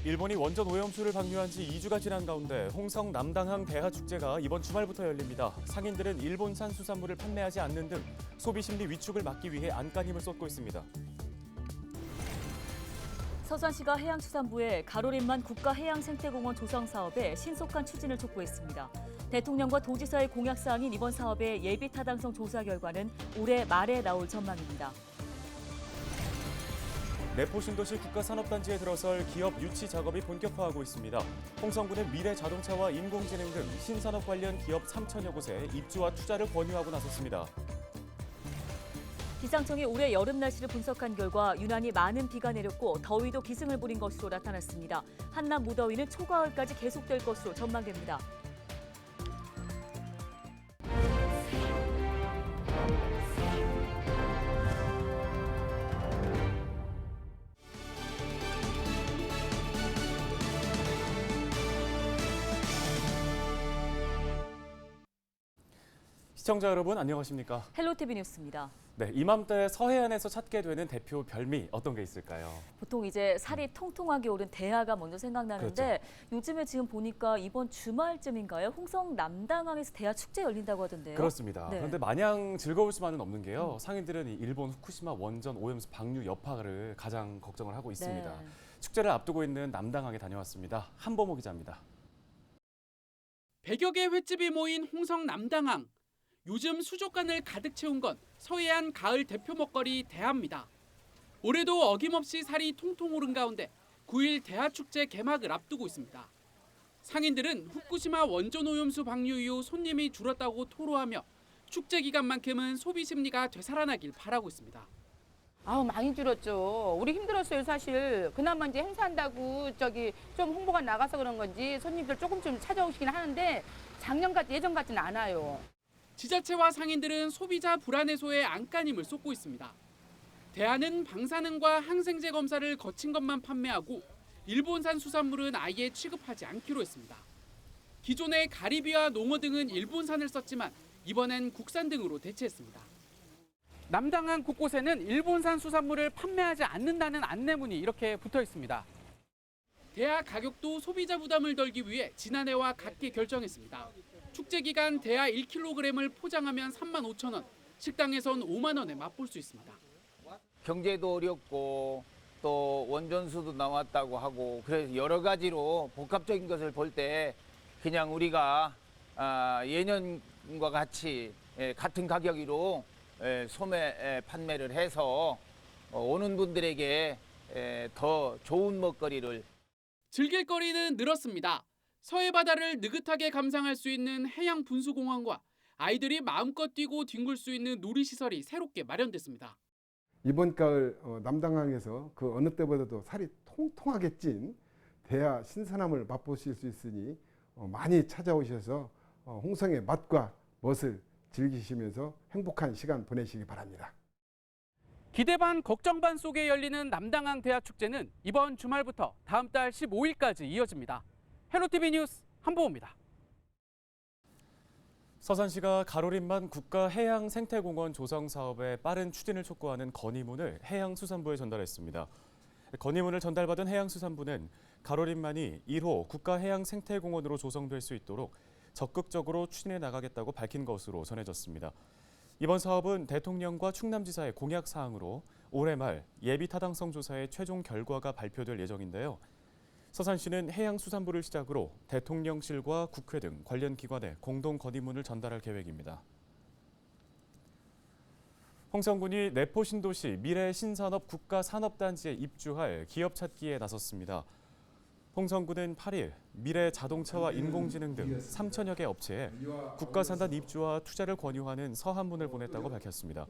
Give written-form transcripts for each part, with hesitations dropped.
일본이 원전 오염수를 방류한 지 2주가 지난 가운데 홍성 남당항 대하축제가 이번 주말부터 열립니다. 상인들은 일본산 수산물을 판매하지 않는 등 소비 심리 위축을 막기 위해 안간힘을 쏟고 있습니다. 서산시가 해양수산부에 가로림만 국가해양생태공원 조성 사업에 신속한 추진을 촉구했습니다. 대통령과 도지사의 공약사항인 이번 사업의 예비 타당성 조사 결과는 올해 말에 나올 전망입니다. 내포신도시 국가산업단지에 들어설 기업 유치 작업이 본격화하고 있습니다. 홍성군은 미래자동차와 인공지능 등 신산업 관련 기업 3천여 곳에 입주와 투자를 권유하고 나섰습니다. 기상청이 올해 여름 날씨를 분석한 결과 유난히 많은 비가 내렸고 더위도 기승을 부린 것으로 나타났습니다. 한낮 무더위는 초가을까지 계속될 것으로 전망됩니다. 시청자 여러분 안녕하십니까? 헬로티비 뉴스입니다. 네, 이맘때 서해안에서 찾게 되는 대표 별미 어떤 게 있을까요? 보통 이제 살이 통통하게 오른 대하가 먼저 생각나는데 그렇죠. 요즘에 지금 보니까 이번 주말쯤인가요? 홍성 남당항에서 대하 축제 열린다고 하던데요. 그렇습니다. 네. 그런데 마냥 즐거울 수만은 없는 게요. 상인들은 이 일본 후쿠시마 원전 오염수 방류 여파를 가장 걱정을 하고 있습니다. 네. 축제를 앞두고 있는 남당항에 다녀왔습니다. 한보모 기자입니다. 100여 개 횟집이 모인 홍성 남당항. 요즘 수족관을 가득 채운 건 서해안 가을 대표 먹거리 대하입니다. 올해도 어김없이 살이 통통 오른 가운데 9일 대하축제 개막을 앞두고 있습니다. 상인들은 후쿠시마 원전 오염수 방류 이후 손님이 줄었다고 토로하며 축제 기간만큼은 소비 심리가 되살아나길 바라고 있습니다. 아우 많이 줄었죠. 우리 힘들었어요 사실. 그나마 이제 행사한다고 좀 홍보가 나가서 그런 건지 손님들 조금 좀 찾아오시긴 하는데 예전 같지는 않아요. 지자체와 상인들은 소비자 불안 해소에 안간힘을 쏟고 있습니다. 대하는 방사능과 항생제 검사를 거친 것만 판매하고 일본산 수산물은 아예 취급하지 않기로 했습니다. 기존에 가리비와 농어 등은 일본산을 썼지만 이번엔 국산 등으로 대체했습니다. 남당항 곳곳에는 일본산 수산물을 판매하지 않는다는 안내문이 이렇게 붙어 있습니다. 대하 가격도 소비자 부담을 덜기 위해 지난해와 같게 결정했습니다. 축제 기간 대하 1kg을 포장하면 35,000원, 식당에선 5만 원에 맛볼 수 있습니다. 경제도 어렵고 또 원전수도 나왔다고 하고 그래서 여러 가지로 복합적인 것을 볼 때 그냥 우리가 예년과 같이 같은 가격으로 소매 판매를 해서 오는 분들에게 더 좋은 먹거리를 즐길 거리는 늘었습니다. 서해 바다를 느긋하게 감상할 수 있는 해양 분수공원과 아이들이 마음껏 뛰고 뒹굴 수 있는 놀이시설이 새롭게 마련됐습니다. 이번 가을 남당항에서 그 어느 때보다도 살이 통통하게 찐 대하 신선함을 맛보실 수 있으니 많이 찾아오셔서 홍성의 맛과 멋을 즐기시면서 행복한 시간 보내시기 바랍니다. 기대 반 걱정 반 속에 열리는 남당항 대하축제는 이번 주말부터 다음 달 15일까지 이어집니다. 헬로티비 뉴스 한보호입니다. 서산시가 가로림만 국가해양생태공원 조성 사업의 빠른 추진을 촉구하는 건의문을 해양수산부에 전달했습니다. 건의문을 전달받은 해양수산부는 가로림만이 1호 국가해양생태공원으로 조성될 수 있도록 적극적으로 추진해 나가겠다고 밝힌 것으로 전해졌습니다. 이번 사업은 대통령과 충남지사의 공약 사항으로 올해 말 예비 타당성 조사의 최종 결과가 발표될 예정인데요. 서산시는 해양수산부를 시작으로 대통령실과 국회 등 관련 기관에 공동 건의문을 전달할 계획입니다. 홍성군이 내포신도시 미래신산업 국가산업단지에 입주할 기업 찾기에 나섰습니다. 홍성군은 8일 미래자동차와 인공지능 등 3천여 개 업체에 국가산단 입주와 투자를 권유하는 서한문을 보냈다고 밝혔습니다.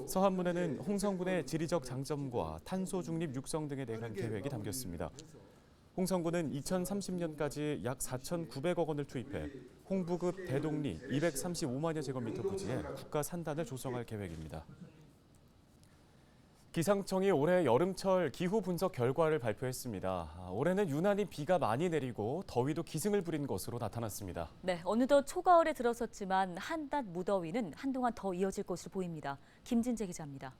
서한문에는 홍성군의 지리적 장점과 탄소 중립 육성 등에 대한 계획이 담겼습니다. 홍성군은 2030년까지 약 4,900억 원을 투입해 홍부급 대동리 235만여 제곱미터 부지에 국가산단을 조성할 계획입니다. 기상청이 올해 여름철 기후 분석 결과를 발표했습니다. 올해는 유난히 비가 많이 내리고 더위도 기승을 부린 것으로 나타났습니다. 네, 어느덧 초가을에 들어섰지만 한낮 무더위는 한동안 더 이어질 것으로 보입니다. 김진재 기자입니다.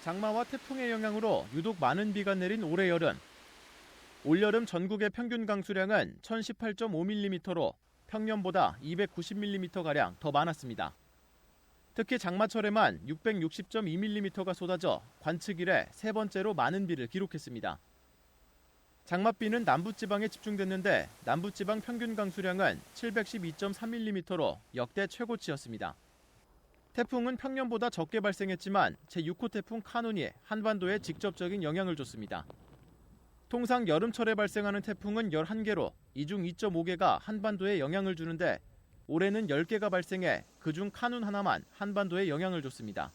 장마와 태풍의 영향으로 유독 많은 비가 내린 올해 여름. 올여름 전국의 평균 강수량은 1018.5mm로 평년보다 290mm가량 더 많았습니다. 특히 장마철에만 660.2mm가 쏟아져 관측 이래 세 번째로 많은 비를 기록했습니다. 장맛비는 남부지방에 집중됐는데 남부지방 평균 강수량은 712.3mm로 역대 최고치였습니다. 태풍은 평년보다 적게 발생했지만 제6호 태풍 카눈이 한반도에 직접적인 영향을 줬습니다. 통상 여름철에 발생하는 태풍은 11개로 이 중 2.5개가 한반도에 영향을 주는데 올해는 10개가 발생해 그중 카눈 하나만 한반도에 영향을 줬습니다.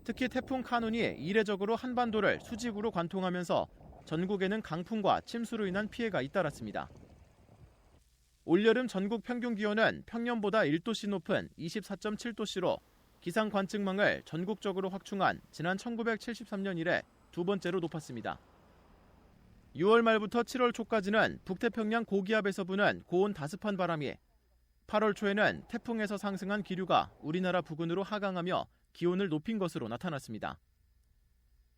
특히 태풍 카눈이 이례적으로 한반도를 수직으로 관통하면서 전국에는 강풍과 침수로 인한 피해가 잇따랐습니다. 올여름 전국 평균 기온은 평년보다 1도씨 높은 24.7도씨로 기상 관측망을 전국적으로 확충한 지난 1973년 이래 두 번째로 높았습니다. 6월 말부터 7월 초까지는 북태평양 고기압에서 부는 고온 다습한 바람이 8월 초에는 태풍에서 상승한 기류가 우리나라 부근으로 하강하며 기온을 높인 것으로 나타났습니다.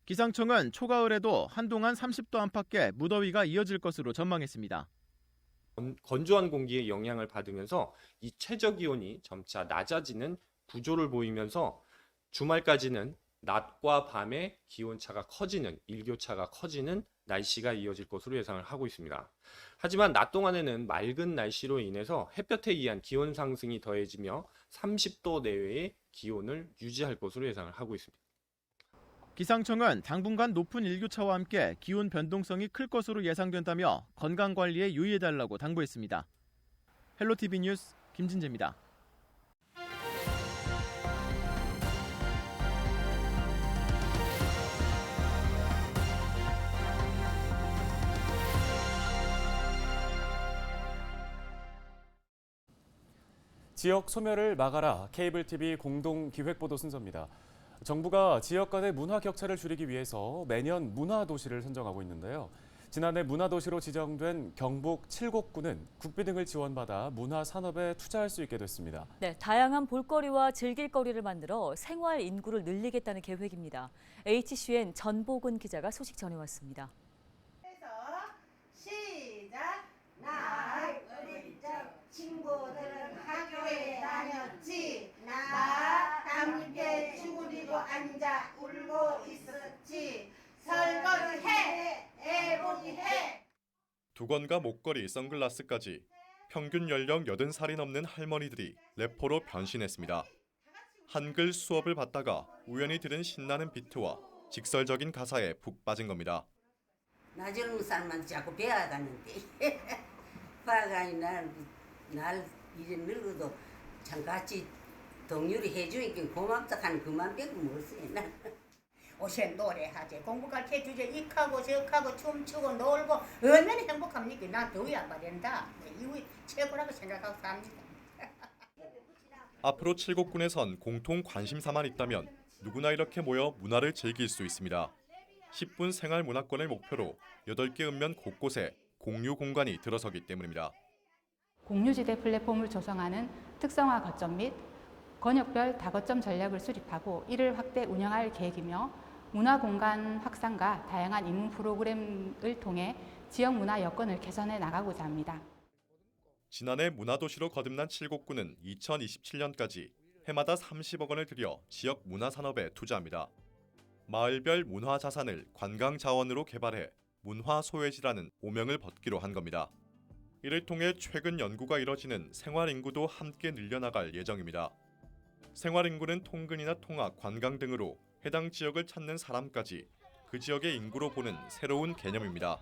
기상청은 초가을에도 한동안 30도 안팎의 무더위가 이어질 것으로 전망했습니다. 건조한 공기의 영향을 받으면서 이 최저 기온이 점차 낮아지는 구조를 보이면서 주말까지는 낮과 밤의 기온차가 커지는, 일교차가 커지는 날씨가 이어질 것으로 예상을 하고 있습니다. 하지만 낮 동안에는 맑은 날씨로 인해서 햇볕에 의한 기온 상승이 더해지며 30도 내외의 기온을 유지할 것으로 예상을 하고 있습니다. 기상청은 당분간 높은 일교차와 함께 기온 변동성이 클 것으로 예상된다며 건강관리에 유의해달라고 당부했습니다. 헬로티비 뉴스 김진재입니다. 지역 소멸을 막아라 케이블 TV 공동 기획보도 순서입니다. 정부가 지역 간의 문화 격차를 줄이기 위해서 매년 문화도시를 선정하고 있는데요. 지난해 문화도시로 지정된 경북 칠곡구는 국비 등을 지원받아 문화산업에 투자할 수 있게 됐습니다. 네, 다양한 볼거리와 즐길거리를 만들어 생활 인구를 늘리겠다는 계획입니다. HCN 전복은 기자가 소식 전해왔습니다. 시작. 나 어릴 적 친구들은 학교에 다녔지. 나 함께 쭈그리고 앉아 울고 있었지. 설거지해, 애보기해. 두건과 목걸이, 선글라스까지 평균 연령 80살이 넘는 할머니들이 래퍼로 변신했습니다. 한글 수업을 받다가 우연히 들은 신나는 비트와 직설적인 가사에 푹 빠진 겁니다. 나 젊은 사람한테 자꾸 배워가는데 화가이 날 이제 늙어도 참 같이 동료를 해주니까 고맙다 하는 그만 빼고 뭐지. 오세 노래하지 공부 가르쳐주지 이하고 저하고 춤추고 놀고 얼마나 행복합니까. 난 더위 안 받는다. 이후에 최고라고 생각하고 삽니다. 앞으로 칠곡군에선 공통 관심사만 있다면 누구나 이렇게 모여 문화를 즐길 수 있습니다. 10분 생활 문화권을 목표로 8개 읍면 곳곳에 공유 공간이 들어서기 때문입니다. 공유지대 플랫폼을 조성하는 특성화 거점 및 권역별 다거점 전략을 수립하고 이를 확대 운영할 계획이며 문화공간 확산과 다양한 입문 프로그램을 통해 지역 문화 여건을 개선해 나가고자 합니다. 지난해 문화도시로 거듭난 칠곡군은 2027년까지 해마다 30억 원을 들여 지역 문화산업에 투자합니다. 마을별 문화자산을 관광자원으로 개발해 문화소외지라는 오명을 벗기로 한 겁니다. 이를 통해 최근 연구가 이뤄지는 생활인구도 함께 늘려나갈 예정입니다. 생활인구는 통근이나 통학, 관광 등으로 해당 지역을 찾는 사람까지 그 지역의 인구로 보는 새로운 개념입니다.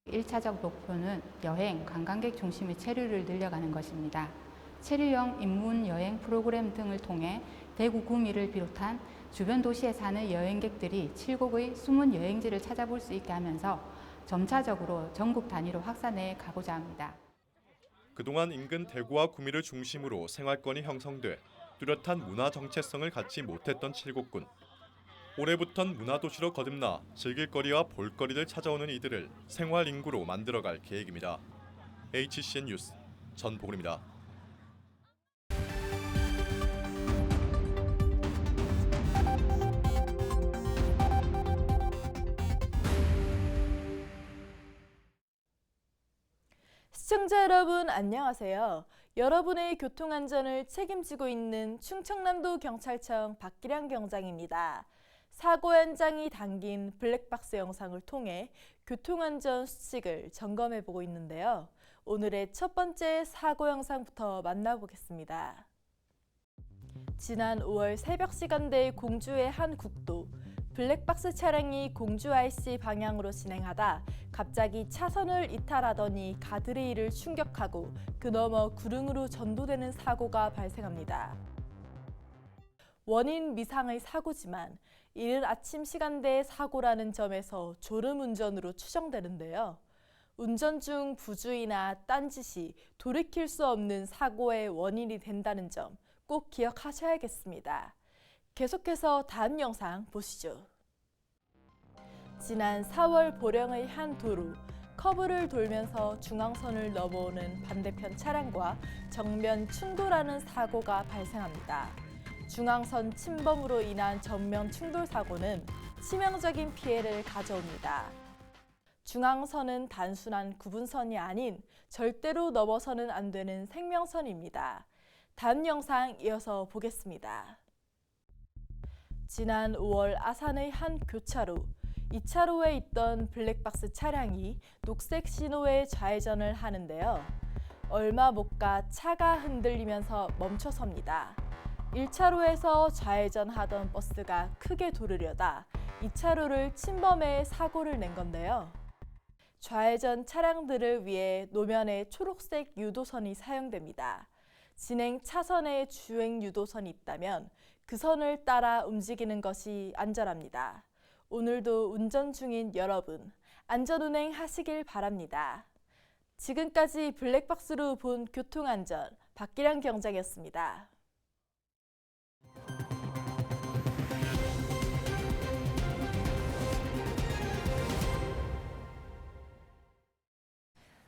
1차적 목표는 여행, 관광객 중심의 체류를 늘려가는 것입니다. 체류형 입문 여행 프로그램 등을 통해 대구 구미를 비롯한 주변 도시에 사는 여행객들이 칠곡의 숨은 여행지를 찾아볼 수 있게 하면서 점차적으로 전국 단위로 확산해 가고자 합니다. 그동안 인근 대구와 구미를 중심으로 생활권이 형성돼 뚜렷한 문화 정체성을 갖지 못했던 칠곡군. 올해부턴 문화도시로 거듭나 즐길거리와 볼거리를 찾아오는 이들을 생활 인구로 만들어갈 계획입니다. HCN 뉴스 전복은입니다. 시청자 여러분 안녕하세요. 여러분의 교통안전을 책임지고 있는 충청남도 경찰청 박기량 경장입니다. 사고 현장이 담긴 블랙박스 영상을 통해 교통안전 수칙을 점검해보고 있는데요. 오늘의 첫 번째 사고 영상부터 만나보겠습니다. 지난 5월 새벽 시간대 공주의 한 국도, 블랙박스 차량이 공주 IC 방향으로 진행하다 갑자기 차선을 이탈하더니 가드레일을 충격하고 그 너머 구릉으로 전도되는 사고가 발생합니다. 원인 미상의 사고지만 이른 아침 시간대의 사고라는 점에서 졸음운전으로 추정되는데요. 운전 중 부주의나 딴짓이 돌이킬 수 없는 사고의 원인이 된다는 점 꼭 기억하셔야겠습니다. 계속해서 다음 영상 보시죠. 지난 4월 보령의 한 도로, 커브를 돌면서 중앙선을 넘어오는 반대편 차량과 정면 충돌하는 사고가 발생합니다. 중앙선 침범으로 인한 정면 충돌 사고는 치명적인 피해를 가져옵니다. 중앙선은 단순한 구분선이 아닌 절대로 넘어서는 안 되는 생명선입니다. 다음 영상 이어서 보겠습니다. 지난 5월 아산의 한 교차로, 2차로에 있던 블랙박스 차량이 녹색 신호에 좌회전을 하는데요. 얼마 못 가 차가 흔들리면서 멈춰섭니다. 1차로에서 좌회전하던 버스가 크게 돌으려다 2차로를 침범해 사고를 낸 건데요. 좌회전 차량들을 위해 노면에 초록색 유도선이 사용됩니다. 진행 차선에 주행 유도선이 있다면 그 선을 따라 움직이는 것이 안전합니다. 오늘도 운전 중인 여러분, 안전운행 하시길 바랍니다. 지금까지 블랙박스로 본 교통안전, 박기량 경장이었습니다.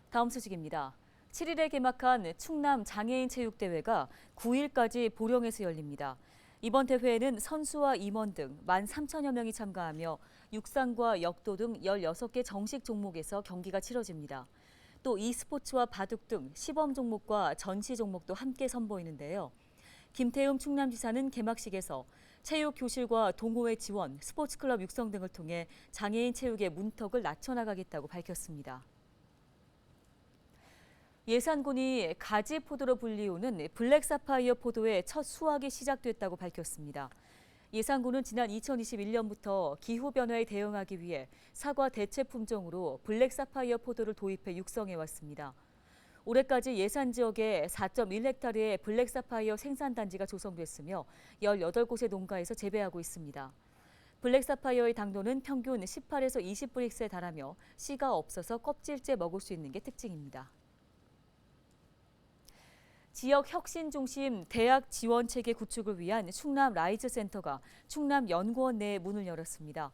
다음 소식입니다. 7일에 개막한 충남 장애인 체육대회가 9일까지 보령에서 열립니다. 이번 대회에는 선수와 임원 등 13,000여 명이 참가하며 육상과 역도 등 16개 정식 종목에서 경기가 치러집니다. 또 e스포츠와 바둑 등 시범 종목과 전시 종목도 함께 선보이는데요. 김태흠 충남지사는 개막식에서 체육교실과 동호회 지원, 스포츠클럽 육성 등을 통해 장애인 체육의 문턱을 낮춰나가겠다고 밝혔습니다. 예산군이 가지 포도로 불리우는 블랙사파이어 포도의 첫 수확이 시작됐다고 밝혔습니다. 예산군은 지난 2021년부터 기후변화에 대응하기 위해 사과 대체 품종으로 블랙사파이어 포도를 도입해 육성해왔습니다. 올해까지 예산 지역에 4.1헥타르의 블랙사파이어 생산단지가 조성됐으며 18곳의 농가에서 재배하고 있습니다. 블랙사파이어의 당도는 평균 18에서 20브릭스에 달하며 씨가 없어서 껍질째 먹을 수 있는 게 특징입니다. 지역 혁신 중심 대학 지원 체계 구축을 위한 충남 라이즈 센터가 충남 연구원 내에 문을 열었습니다.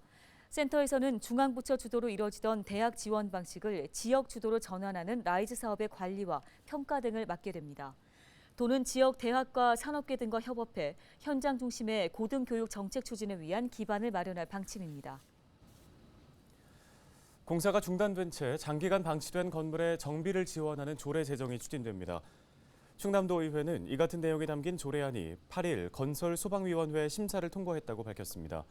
센터에서는 중앙부처 주도로 이뤄지던 대학 지원 방식을 지역 주도로 전환하는 라이즈 사업의 관리와 평가 등을 맡게 됩니다. 도는 지역 대학과 산업계 등과 협업해 현장 중심의 고등교육 정책 추진을 위한 기반을 마련할 방침입니다. 공사가 중단된 채 장기간 방치된 건물의 정비를 지원하는 조례 제정이 추진됩니다. 충남도의회는 이 같은 내용이 담긴 조례안이 8일 건설소방위원회 심사를 통과했다고 밝혔습니다.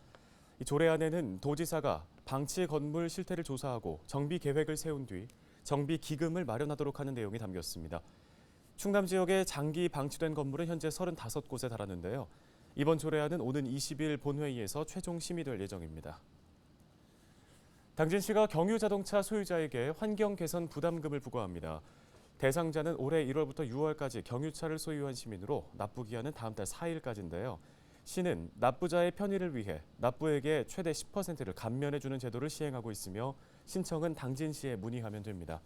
이 조례안에는 도지사가 방치 건물 실태를 조사하고 정비 계획을 세운 뒤 정비 기금을 마련하도록 하는 내용이 담겼습니다. 충남 지역에 장기 방치된 건물은 현재 35곳에 달하는데요. 이번 조례안은 오는 20일 본회의에서 최종 심의될 예정입니다. 당진시가 경유자동차 소유자에게 환경 개선 부담금을 부과합니다. 대상자는 올해 1월부터 6월까지 경유차를 소유한 시민으로 납부 기한은 다음 달 4일까지인데요. 시는 납부자의 편의를 위해 납부액의 최대 10%를 감면해주는 제도를 시행하고 있으며 신청은 당진시에 문의하면 됩니다.